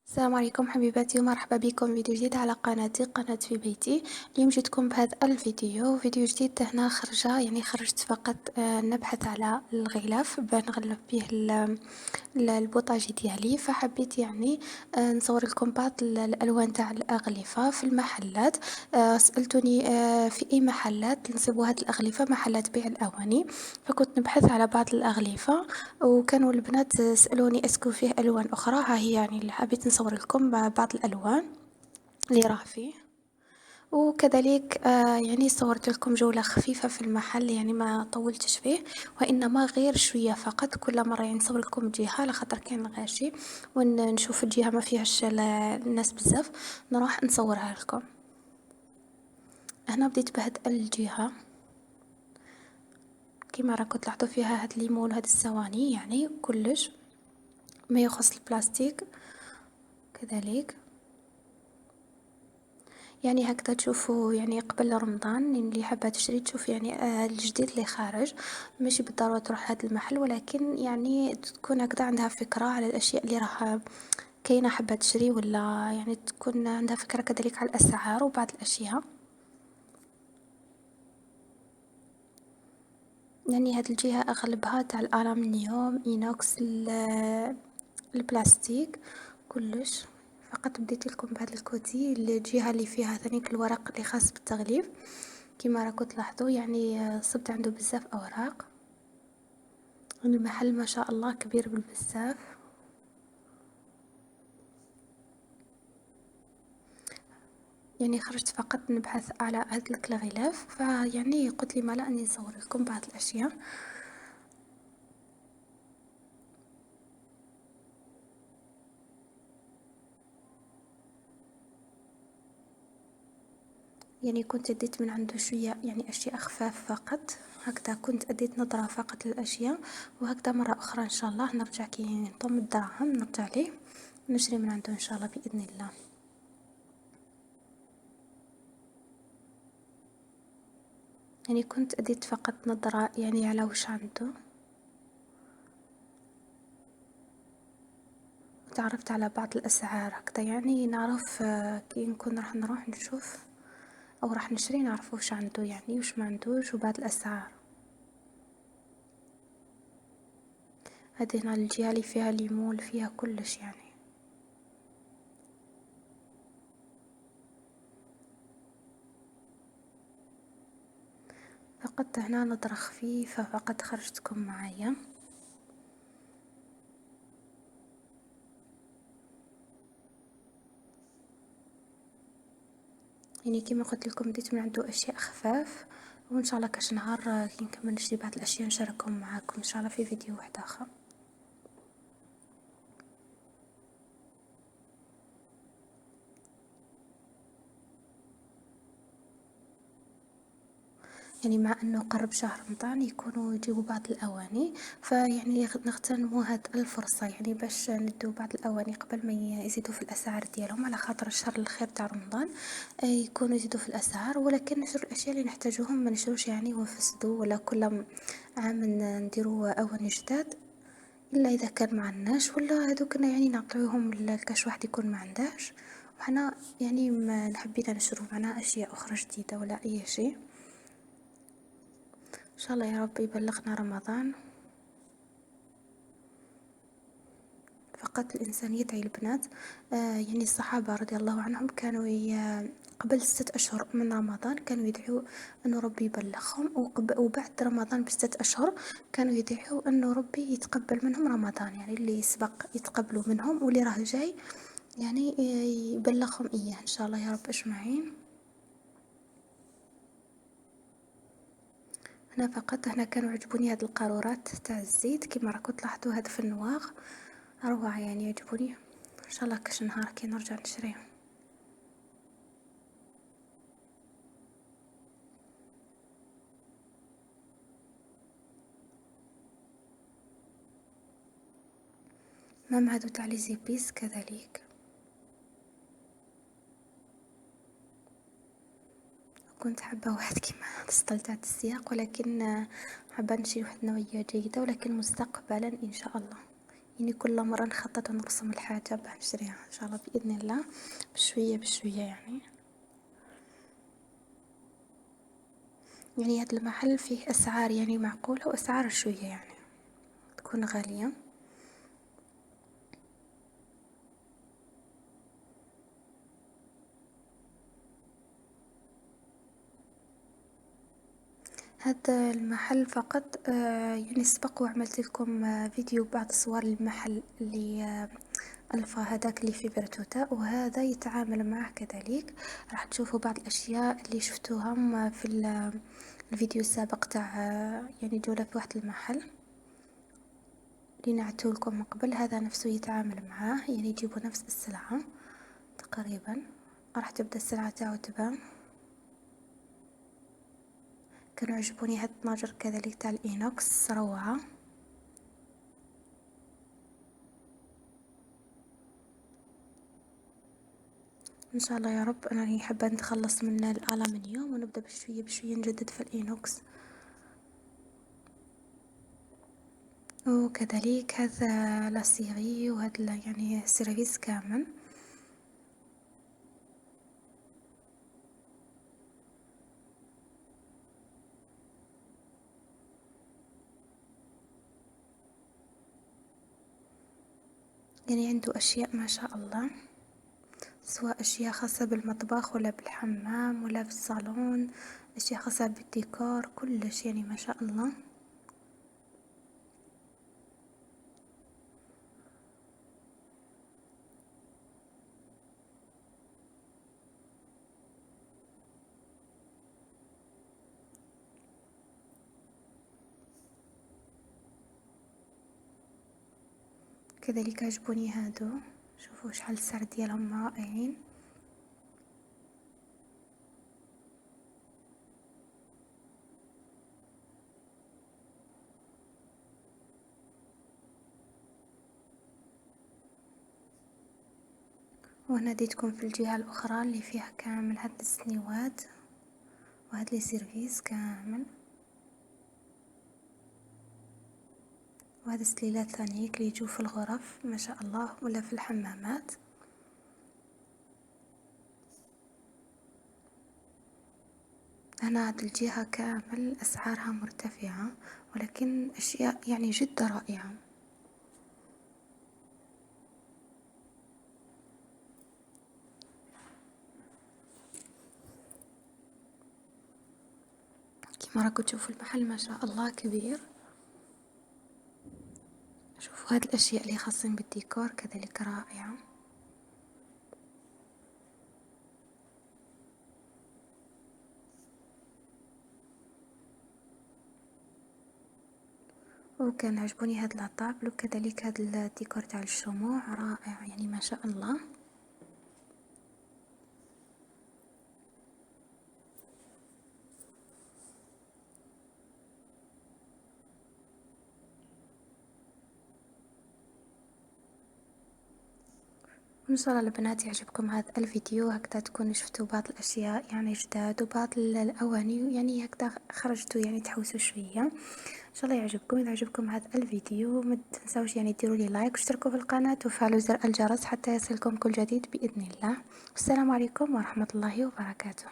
السلام عليكم حبيباتي ومرحبا بكم فيديو جديد على قناتي قناة في بيتي. اليوم جيتكم بهذا فيديو جديد. هنا خرجت فقط نبحث على الغلاف باه نغلف به البوطاجي ديالي، فحبيت نصور لكم بعض الالوان تاع الاغلفة في المحلات. سألتوني في اي محلات نصيبوا هذه الاغلفة، محلات بيع الاواني. فكنت نبحث على بعض الاغلفة وكانوا البنات سألوني اسكو فيه ألوان أخرى. ها هي اللي حبيت نصور لكم بعض الألوان اللي راه فيه. وكذلك صورت لكم جولة خفيفة في المحل، ما طولتش فيه، وإنما غير شوية فقط. كل مرة نصور لكم جهة على خاطر كان غاشي ونشوف الجهة ما فيهاش الناس بزاف نروح نصورها لكم. هنا بديت بهاد الجهة كما راكم تلاحظوا فيها هاد الليمون وهاد الصواني، كلش ما يخص البلاستيك. كذلك هكذا تشوفوا قبل رمضان اللي حابة تشري تشوف الجديد اللي خارج. ماشي بالضرورة تروح هذا المحل، ولكن تكون هكذا عندها فكرة على الأشياء اللي راح كاينة حابة تشري، ولا تكون عندها فكرة كذلك على الأسعار وبعض الأشياء. هاد الجهة أغلبها تاع الألمنيوم إينوكس البلاستيك كلش. فقط بديت لكم بهذا الكوتي الجهة اللي فيها ثانيك الورق اللي خاص بالتغليف. كما راكم تلاحظوا صبت عنده بزاف أوراق. المحل ما شاء الله كبير بالبزاف. خرجت فقط نبحث على هذاك الغلاف، قلت لي ما لا اني نصور لكم بعض الاشياء. كنت اديت من عنده شويه اشياء خفاف فقط. هكذا كنت اديت نظره فقط للاشياء، وهكذا مره اخرى ان شاء الله نرجع كي نطم الدراهم نرجع ليه نشري من عنده ان شاء الله باذن الله. كنت اديت فقط نظره على وش عنده، وتعرفت على بعض الاسعار هكذا نعرف كي نكون راح نروح نشوف او راح نشري نعرف وش عنده وش ما عندوش وبعض الاسعار. هذه هنا الجهة اللي فيها ليمون فيها كلش فقط هنا نظرة خفيفة فقط خرجتكم معايا. كما قلت لكم بديت من عنده اشياء خفاف، وان شاء الله كاش نهار كي نكمل نشري بعض الاشياء نشاركهم معاكم ان شاء الله في فيديو واحد اخر. مع انه قرب شهر رمضان يكونوا يجيبوا بعض الاواني، نغتنموا هاد الفرصه باش ندو بعض الاواني قبل ما يزيدوا في الاسعار ديالهم، على خاطر الشهر الخير تاع رمضان يكونوا يزيدوا في الاسعار. ولكن نشرو الاشياء اللي نحتاجوهم، ما نشروش ونفسدوا، ولا كل عام نديروا اواني جداد الا اذا كان ما عندناش، ولا هذوك نعطيوهم لكاش واحد يكون ما عندهاش، وحنا ما نحبينا نشرو معنا اشياء اخرى جديده ولا اي شيء. ان شاء الله يا رب يبلغنا رمضان. فقط الانسان يدعي البنات. الصحابه رضي الله عنهم كانوا قبل 6 اشهر من رمضان كانوا يدعوا انه ربي يبلغهم، وبعد رمضان ب6 اشهر كانوا يدعوا انه ربي يتقبل منهم رمضان، اللي سبق يتقبلوا منهم واللي راه جاي يبلغهم اياه ان شاء الله يا رب اجمعين. هنا كانوا عجبوني هاد القارورات تاع الزيت كما راكم تلاحظوا، هذا في النواغ روعه يعجبوني. ان شاء الله كاش نهار كي نرجع نشريهم. مام هادو تاع لي زيبيس كذلك. كنت حابة واحد كيما السطل تاع السياق، ولكن حابة نشري واحد نوعية جيدة، ولكن مستقبلا ان شاء الله يعني كل مرة نخطط ونقسم الحاجة باش نشريها إن شاء الله بإذن الله بشوية بشوية يعني هاد المحل فيه أسعار يعني معقولة وأسعار شوية يعني تكون غالية. هذا المحل فقط يعني سبق وعملت لكم فيديو بعض صور المحل اللي الفا هذاك اللي في برتوتا، وهذا يتعامل معه كذلك. راح تشوفوا بعض الأشياء اللي شفتوهم في الفيديو السابق تاع يعني جولة في واحد المحل اللي نعته لكم من قبل. هذا نفسه يتعامل معاه يعني يجيبوا نفس السلعة تقريبا. راح تبدأ السلعة تاعو تبان. كانوا عجبوني هاد الطناجر كذلك تاع الإينوكس روعة. إن شاء الله يا رب. أنا راني حابة نتخلص من الألمنيوم ونبدأ بشوية بشوية نجدد في الإينوكس. وكذلك هذا لاسيغي وهذا يعني سيرفيس كامل. يعني عنده أشياء ما شاء الله، سواء أشياء خاصة بالمطبخ ولا بالحمام ولا في الصالون، أشياء خاصة بالديكور، كلش يعني ما شاء الله. كذلك عجبوني هادو، شوفوا شحال السعر ديالهم رائعين. وهنا ديتكم في الجهة الأخرى اللي فيها كامل هاد السنيوات وهاد لي سيرفيس كامل، وهذا السليلات ثانيك اللي يجوا في الغرف ما شاء الله ولا في الحمامات. هنا هاد الجهة كامل أسعارها مرتفعة ولكن أشياء يعني جدا رائعة. كما راكم تشوفوا المحل ما شاء الله كبير. شوفوا هاد الأشياء اللي خاصين بالديكور كذلك رائعة. وكان عجبوني هاد الطابل وكذلك هاد الديكور تاع الشموع رائع يعني ما شاء الله. وإن شاء الله البنات يعجبكم هذا الفيديو، هكذا تكونوا شفتوا بعض الأشياء يعني جداد وبعض الأواني يعني هكذا خرجتوا يعني تحوسوا شوية. إن شاء الله يعجبكم. إذا عجبكم هذا الفيديو ما تنسوش يعني ديروا لي لايك واشتركوا في القناة وفعلوا زر الجرس حتى يصلكم كل جديد بإذن الله. والسلام عليكم ورحمة الله وبركاته.